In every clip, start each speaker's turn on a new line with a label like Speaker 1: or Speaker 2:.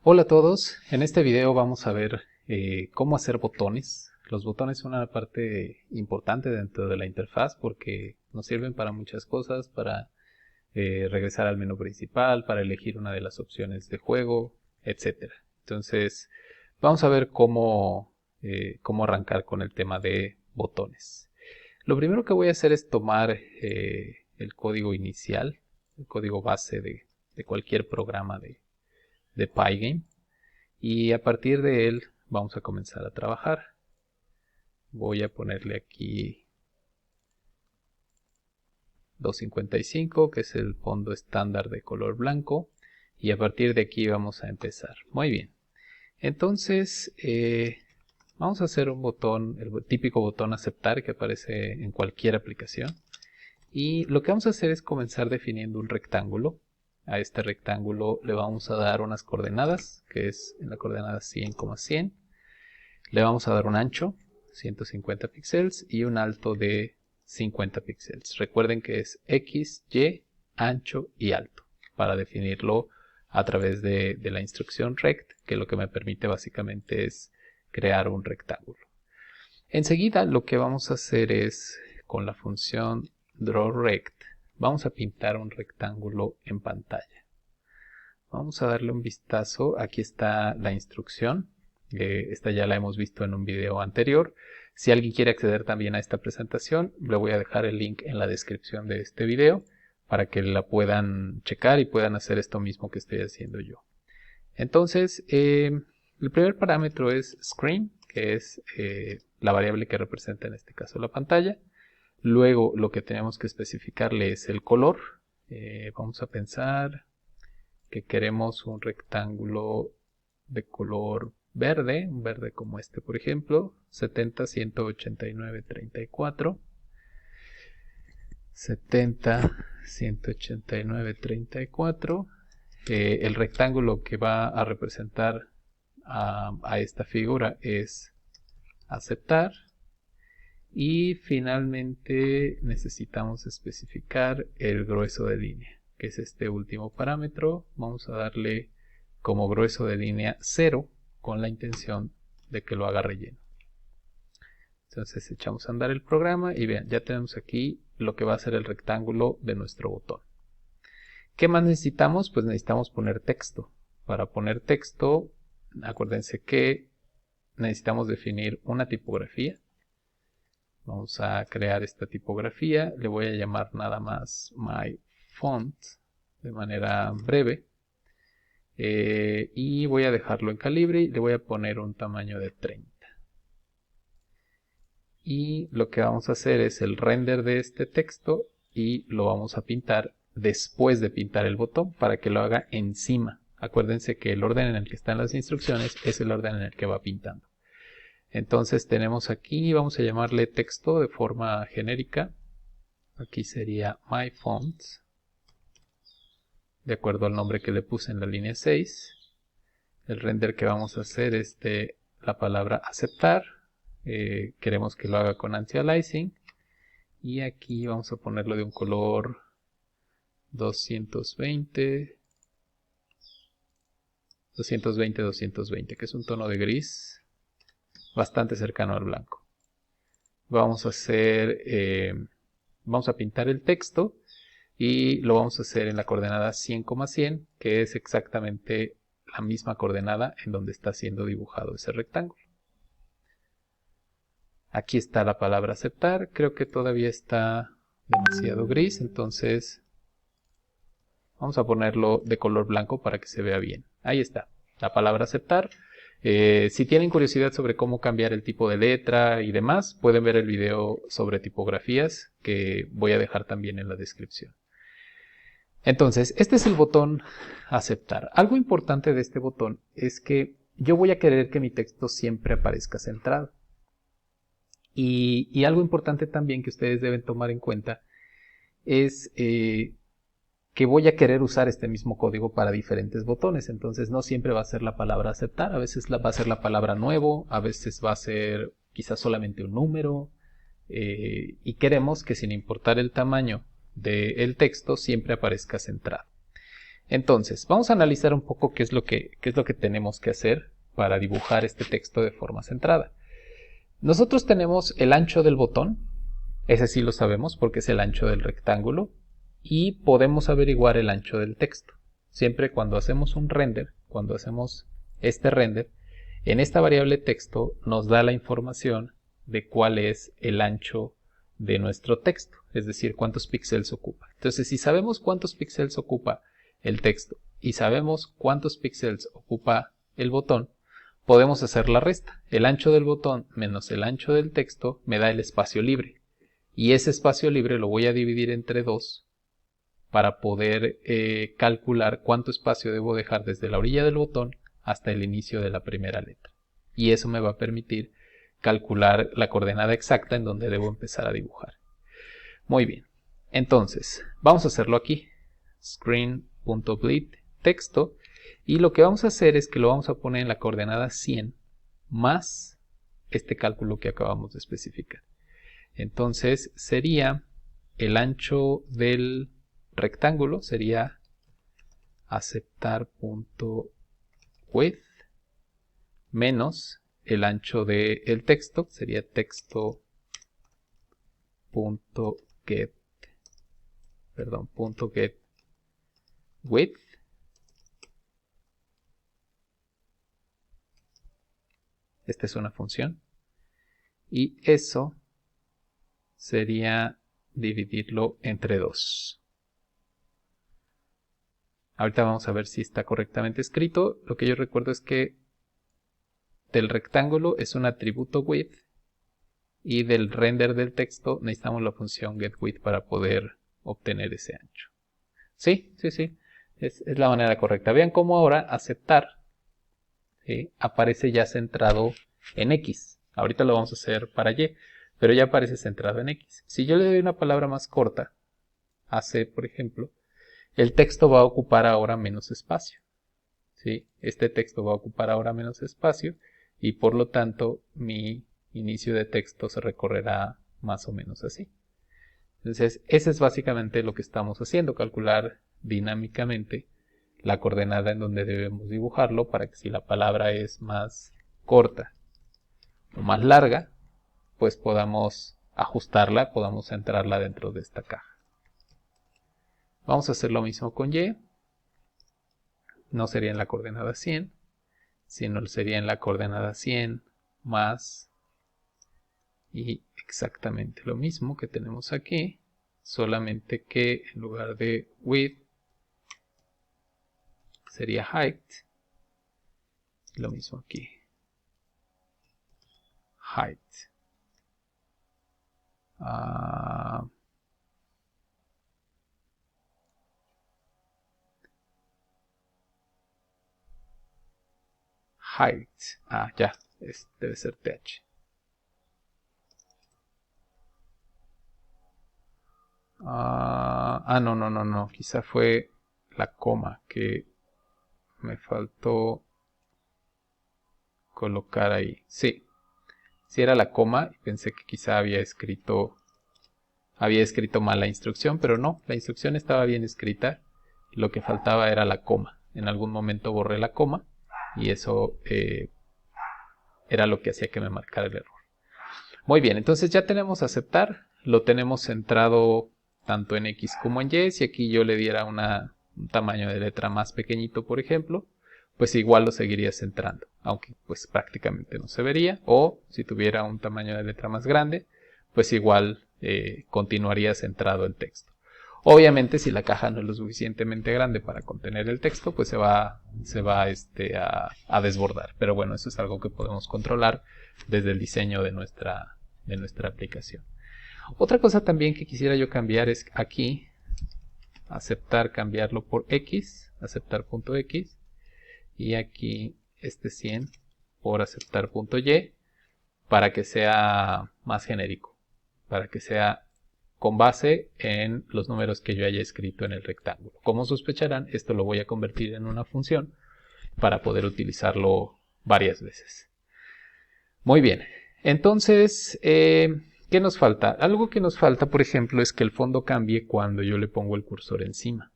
Speaker 1: Hola a todos, en este video vamos a ver cómo hacer botones. Los botones son una parte importante dentro de la interfaz porque nos sirven para muchas cosas, para regresar al menú principal, para elegir una de las opciones de juego, etc. Entonces vamos a ver cómo arrancar con el tema de botones. Lo primero que voy a hacer es tomar el código inicial, el código base de cualquier programa de Pygame, y a partir de él vamos a comenzar a trabajar. Voy a ponerle aquí 255, que es el fondo estándar de color blanco, y a partir de aquí vamos a empezar. Muy bien, entonces vamos a hacer un botón, el típico botón aceptar que aparece en cualquier aplicación, y lo que vamos a hacer es comenzar definiendo un rectángulo. A este rectángulo le vamos a dar unas coordenadas, que es en la coordenada 100,100. Le vamos a dar un ancho, 150 píxeles, y un alto de 50 píxeles. Recuerden que es X, Y, ancho y alto, para definirlo a través de la instrucción rect, que lo que me permite básicamente es crear un rectángulo. Enseguida lo que vamos a hacer es, con la función drawRect, vamos a pintar un rectángulo en pantalla. Vamos a darle un vistazo. Aquí está la instrucción. Esta ya la hemos visto en un video anterior. Si alguien quiere acceder también a esta presentación, le voy a dejar el link en la descripción de este video para que la puedan checar y puedan hacer esto mismo que estoy haciendo yo. Entonces, el primer parámetro es screen, que es la variable que representa en este caso la pantalla. Luego lo que tenemos que especificarle es el color. Vamos a pensar que queremos un rectángulo de color verde, un verde como este por ejemplo, 70, 189, 34. 70, 189, 34. El rectángulo que va a representar a esta figura es aceptar. Y finalmente necesitamos especificar el grueso de línea, que es este último parámetro. Vamos a darle como grueso de línea 0 con la intención de que lo haga relleno. Entonces echamos a andar el programa y vean, ya tenemos aquí lo que va a ser el rectángulo de nuestro botón. ¿Qué más necesitamos? Pues necesitamos poner texto. Para poner texto, acuérdense que necesitamos definir una tipografía. Vamos a crear esta tipografía, le voy a llamar nada más myFont de manera breve, y voy a dejarlo en calibre y le voy a poner un tamaño de 30. Y lo que vamos a hacer es el render de este texto y lo vamos a pintar después de pintar el botón para que lo haga encima. Acuérdense que el orden en el que están las instrucciones es el orden en el que va pintando. Entonces tenemos aquí, vamos a llamarle texto de forma genérica. Aquí sería myFont, de acuerdo al nombre que le puse en la línea 6. El render que vamos a hacer es de la palabra aceptar. Queremos que lo haga con anti-aliasing. Y aquí vamos a ponerlo de un color 220, 220, 220, que es un tono de gris bastante cercano al blanco. Vamos a pintar el texto y lo vamos a hacer en la coordenada 100,100, que es exactamente la misma coordenada en donde está siendo dibujado ese rectángulo. Aquí está la palabra aceptar, creo que todavía está demasiado gris, entonces vamos a ponerlo de color blanco para que se vea bien. Ahí está, la palabra aceptar. Si tienen curiosidad sobre cómo cambiar el tipo de letra y demás, pueden ver el video sobre tipografías que voy a dejar también en la descripción. Entonces, este es el botón aceptar. Algo importante de este botón es que yo voy a querer que mi texto siempre aparezca centrado. Y algo importante también que ustedes deben tomar en cuenta es que voy a querer usar este mismo código para diferentes botones. Entonces no siempre va a ser la palabra aceptar, a veces va a ser la palabra nuevo, a veces va a ser quizás solamente un número, y queremos que sin importar el tamaño del texto siempre aparezca centrado. Entonces, vamos a analizar un poco qué es lo que tenemos que hacer para dibujar este texto de forma centrada. Nosotros tenemos el ancho del botón, ese sí lo sabemos porque es el ancho del rectángulo, y podemos averiguar el ancho del texto. Siempre cuando hacemos un render, cuando hacemos este render, en esta variable texto nos da la información de cuál es el ancho de nuestro texto, es decir, cuántos píxeles ocupa. Entonces, si sabemos cuántos píxeles ocupa el texto y sabemos cuántos píxeles ocupa el botón, podemos hacer la resta. El ancho del botón menos el ancho del texto me da el espacio libre. Y ese espacio libre lo voy a dividir entre 2 para poder calcular cuánto espacio debo dejar desde la orilla del botón hasta el inicio de la primera letra. Y eso me va a permitir calcular la coordenada exacta en donde debo empezar a dibujar. Muy bien. Entonces, vamos a hacerlo aquí. Screen.bleed texto. Y lo que vamos a hacer es que lo vamos a poner en la coordenada 100 más este cálculo que acabamos de especificar. Entonces sería el ancho del rectángulo, sería aceptar.width menos el ancho del texto, sería texto.get width esta es una función y eso sería dividirlo entre 2. Ahorita vamos a ver si está correctamente escrito. Lo que yo recuerdo es que del rectángulo es un atributo width y del render del texto necesitamos la función getWidth para poder obtener ese ancho. Sí, es la manera correcta. Vean cómo ahora aceptar aparece ya centrado en X. Ahorita lo vamos a hacer para Y, pero ya aparece centrado en X. Si yo le doy una palabra más corta, hace, por ejemplo, el texto va a ocupar ahora menos espacio. ¿Sí? Este texto va a ocupar ahora menos espacio y por lo tanto mi inicio de texto se recorrerá más o menos así. Entonces, ese es básicamente lo que estamos haciendo, calcular dinámicamente la coordenada en donde debemos dibujarlo para que si la palabra es más corta o más larga, pues podamos ajustarla, podamos centrarla dentro de esta caja. Vamos a hacer lo mismo con Y. No sería en la coordenada 100, sino sería en la coordenada 100 más y exactamente lo mismo que tenemos aquí, solamente que en lugar de width sería height, lo mismo aquí, height. Height, ya, debe ser TH. No, quizá fue la coma que me faltó colocar ahí. Sí era la coma, pensé que quizá había escrito mal la instrucción, pero no, la instrucción estaba bien escrita, lo que faltaba era la coma. En algún momento borré la coma y eso era lo que hacía que me marcara el error. Muy bien, entonces ya tenemos aceptar, lo tenemos centrado tanto en X como en Y. Si aquí yo le diera un tamaño de letra más pequeñito, por ejemplo, pues igual lo seguiría centrando, aunque pues prácticamente no se vería. O si tuviera un tamaño de letra más grande, pues igual continuaría centrado el texto. Obviamente si la caja no es lo suficientemente grande para contener el texto, pues se va a desbordar. Pero bueno, eso es algo que podemos controlar desde el diseño de nuestra aplicación. Otra cosa también que quisiera yo cambiar es aquí, aceptar, cambiarlo por X, aceptar.x, y aquí este 100 por aceptar.y, para que sea más genérico, para que sea con base en los números que yo haya escrito en el rectángulo. Como sospecharán, esto lo voy a convertir en una función para poder utilizarlo varias veces. Muy bien, entonces, ¿qué nos falta? Algo que nos falta, por ejemplo, es que el fondo cambie cuando yo le pongo el cursor encima.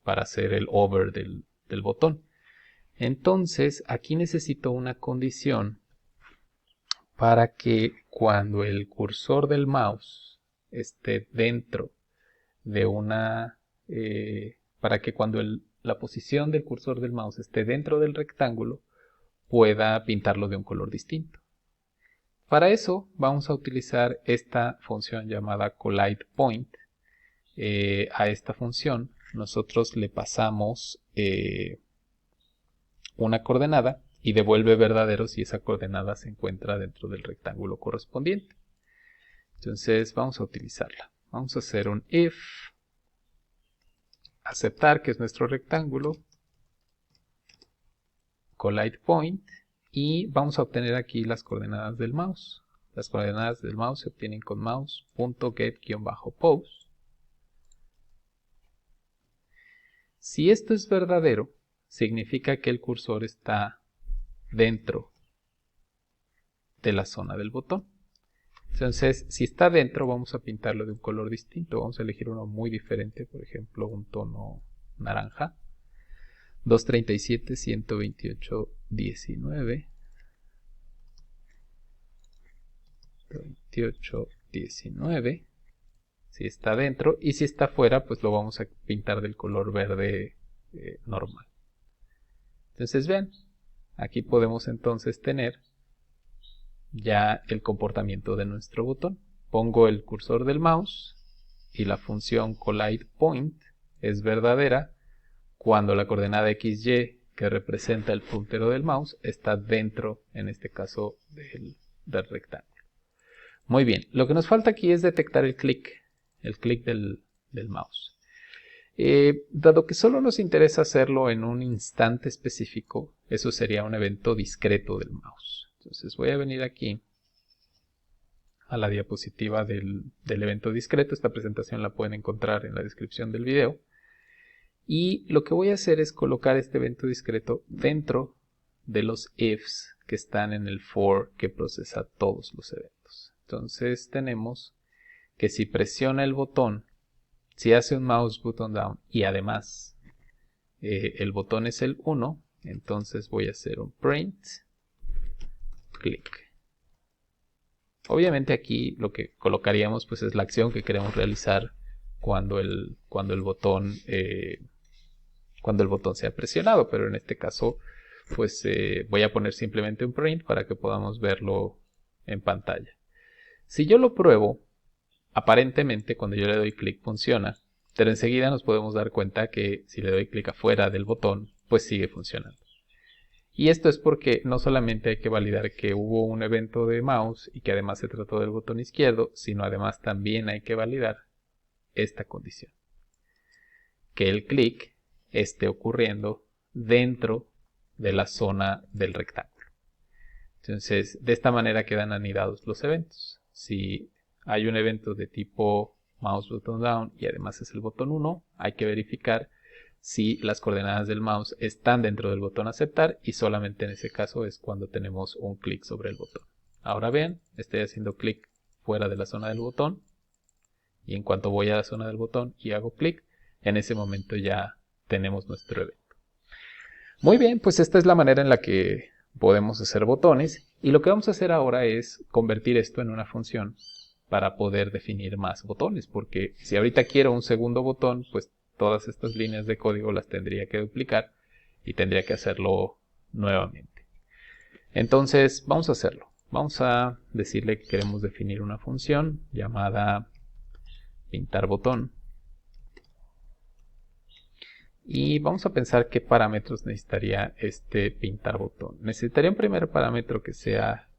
Speaker 1: para hacer el hover del botón. Entonces aquí necesito una condición para que cuando el cursor del mouse esté dentro de para que cuando la posición del cursor del mouse esté dentro del rectángulo, pueda pintarlo de un color distinto. Para eso vamos a utilizar esta función llamada collidePoint. A esta función nosotros le pasamos una coordenada y devuelve verdadero si esa coordenada se encuentra dentro del rectángulo correspondiente. Entonces vamos a utilizarla. Vamos a hacer un if, aceptar que es nuestro rectángulo, collidePoint, y vamos a obtener aquí las coordenadas del mouse. Las coordenadas del mouse se obtienen con mouse.get-pose. Si esto es verdadero, significa que el cursor está dentro de la zona del botón. Entonces, si está dentro, vamos a pintarlo de un color distinto. Vamos a elegir uno muy diferente, por ejemplo, un tono naranja. 237, 128, 19. 28, 19. Si está dentro, y si está fuera, pues lo vamos a pintar del color verde normal. Entonces vean, aquí podemos entonces tener ya el comportamiento de nuestro botón. Pongo el cursor del mouse y la función collidePoint es verdadera cuando la coordenada XY, que representa el puntero del mouse, está dentro, en este caso, del rectángulo. Muy bien, lo que nos falta aquí es detectar el clic del mouse. Dado que solo nos interesa hacerlo en un instante específico, eso sería un evento discreto del mouse. Entonces voy a venir aquí a la diapositiva del evento discreto. Esta presentación la pueden encontrar en la descripción del video. Y lo que voy a hacer es colocar este evento discreto dentro de los ifs que están en el for que procesa todos los eventos. Entonces tenemos que si presiona el botón, si hace un mouse button down y además el botón es el 1, entonces voy a hacer un print click. Obviamente aquí lo que colocaríamos pues es la acción que queremos realizar cuando el botón sea presionado, pero en este caso pues voy a poner simplemente un print para que podamos verlo en pantalla. Si yo lo pruebo, aparentemente cuando yo le doy clic funciona, pero enseguida nos podemos dar cuenta que si le doy clic afuera del botón, pues sigue funcionando. Y esto es porque no solamente hay que validar que hubo un evento de mouse y que además se trató del botón izquierdo, sino además también hay que validar esta condición: que el clic esté ocurriendo dentro de la zona del rectángulo. Entonces, de esta manera quedan anidados los eventos. Si hay un evento de tipo mouse button down y además es el botón 1, hay que verificar si las coordenadas del mouse están dentro del botón aceptar, y solamente en ese caso es cuando tenemos un clic sobre el botón. Ahora vean, estoy haciendo clic fuera de la zona del botón, y en cuanto voy a la zona del botón y hago clic, en ese momento ya tenemos nuestro evento. Muy bien, pues esta es la manera en la que podemos hacer botones, y lo que vamos a hacer ahora es convertir esto en una función para poder definir más botones, porque si ahorita quiero un segundo botón, pues todas estas líneas de código las tendría que duplicar y tendría que hacerlo nuevamente. Entonces vamos a hacerlo. Vamos a decirle que queremos definir una función llamada pintar botón. Y vamos a pensar qué parámetros necesitaría este pintar botón. Necesitaría un primer parámetro que sea,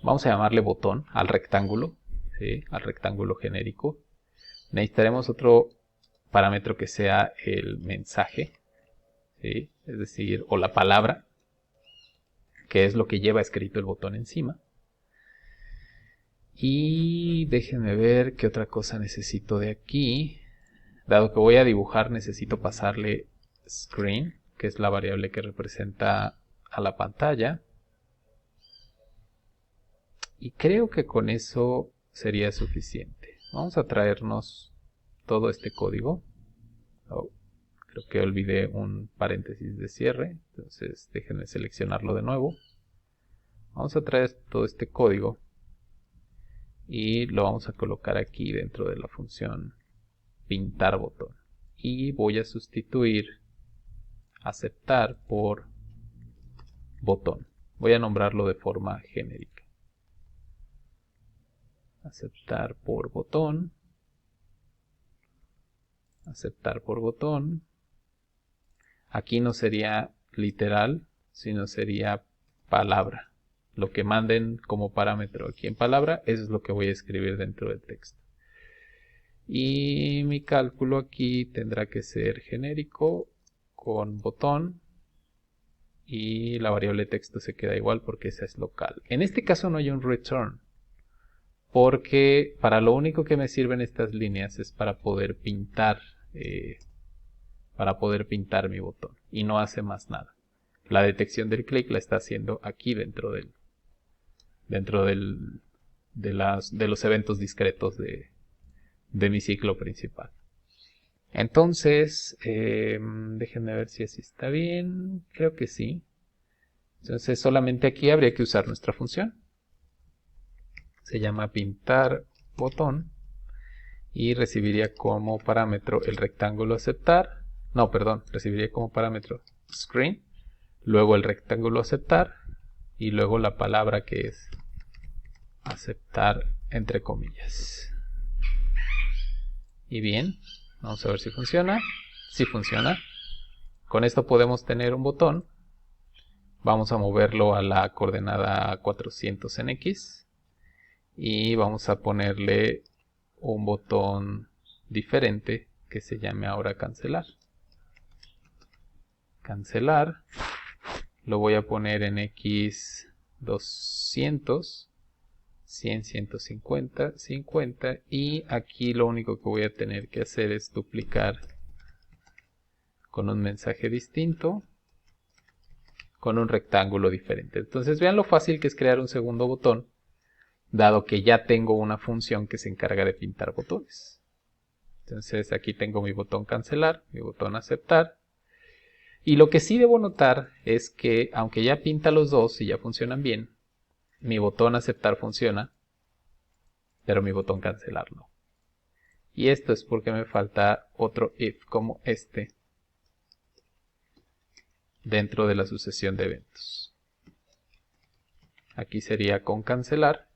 Speaker 1: vamos a llamarle botón al rectángulo, ¿sí? Al rectángulo genérico. Necesitaremos otro parámetro que sea el mensaje, ¿sí? Es decir, o la palabra, que es lo que lleva escrito el botón encima. Y déjenme ver qué otra cosa necesito de aquí. Dado que voy a dibujar, necesito pasarle screen, que es la variable que representa a la pantalla. Y creo que con eso sería suficiente. Vamos a traernos todo este código. Oh, creo que olvidé un paréntesis de cierre, entonces déjenme seleccionarlo de nuevo. Vamos a traer todo este código y lo vamos a colocar aquí dentro de la función pintar botón. Y voy a sustituir aceptar por botón. Voy a nombrarlo de forma genérica. Aceptar por botón. Aceptar por botón. Aquí no sería literal, sino sería palabra. Lo que manden como parámetro aquí en palabra, eso es lo que voy a escribir dentro del texto. Y mi cálculo aquí tendrá que ser genérico con botón. Y la variable texto se queda igual porque esa es local. En este caso no hay un return, porque para lo único que me sirven estas líneas es para poder pintar mi botón, y no hace más nada. La detección del clic la está haciendo aquí dentro de los eventos discretos de mi ciclo principal. Entonces, déjenme ver si así está bien. Creo que sí. Entonces solamente aquí habría que usar nuestra función. Se llama pintar botón y recibiría como parámetro el rectángulo aceptar. No, perdón, recibiría como parámetro screen, luego el rectángulo aceptar y luego la palabra que es aceptar entre comillas. Y bien, vamos a ver si funciona. Sí funciona. Con esto podemos tener un botón. Vamos a moverlo a la coordenada 400 en X. Y vamos a ponerle un botón diferente que se llame ahora cancelar. Cancelar. Lo voy a poner en X 200. 100, 150, 50 y aquí lo único que voy a tener que hacer es duplicar con un mensaje distinto con un rectángulo diferente. Entonces vean lo fácil que es crear un segundo botón, dado que ya tengo una función que se encarga de pintar botones. Entonces aquí tengo mi botón cancelar, mi botón aceptar, y lo que sí debo notar es que aunque ya pinta los dos y ya funcionan bien, mi botón aceptar funciona, pero mi botón cancelar no. Y esto es porque me falta otro if como este dentro de la sucesión de eventos. Aquí sería con cancelar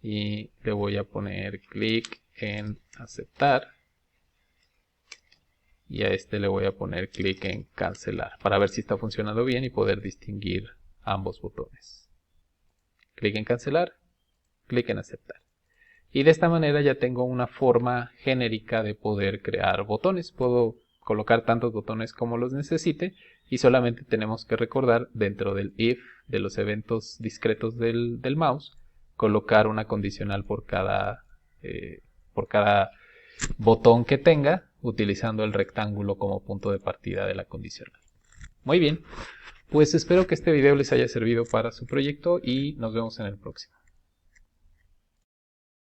Speaker 1: y le voy a poner clic en aceptar y a este le voy a poner clic en cancelar para ver si está funcionando bien y poder distinguir ambos botones. Clic en cancelar, clic en aceptar. Y de esta manera ya tengo una forma genérica de poder crear botones. Puedo colocar tantos botones como los necesite y solamente tenemos que recordar dentro del if de los eventos discretos del mouse colocar una condicional por cada botón que tenga, utilizando el rectángulo como punto de partida de la condicional. Muy bien, pues espero que este video les haya servido para su proyecto y nos vemos en el próximo.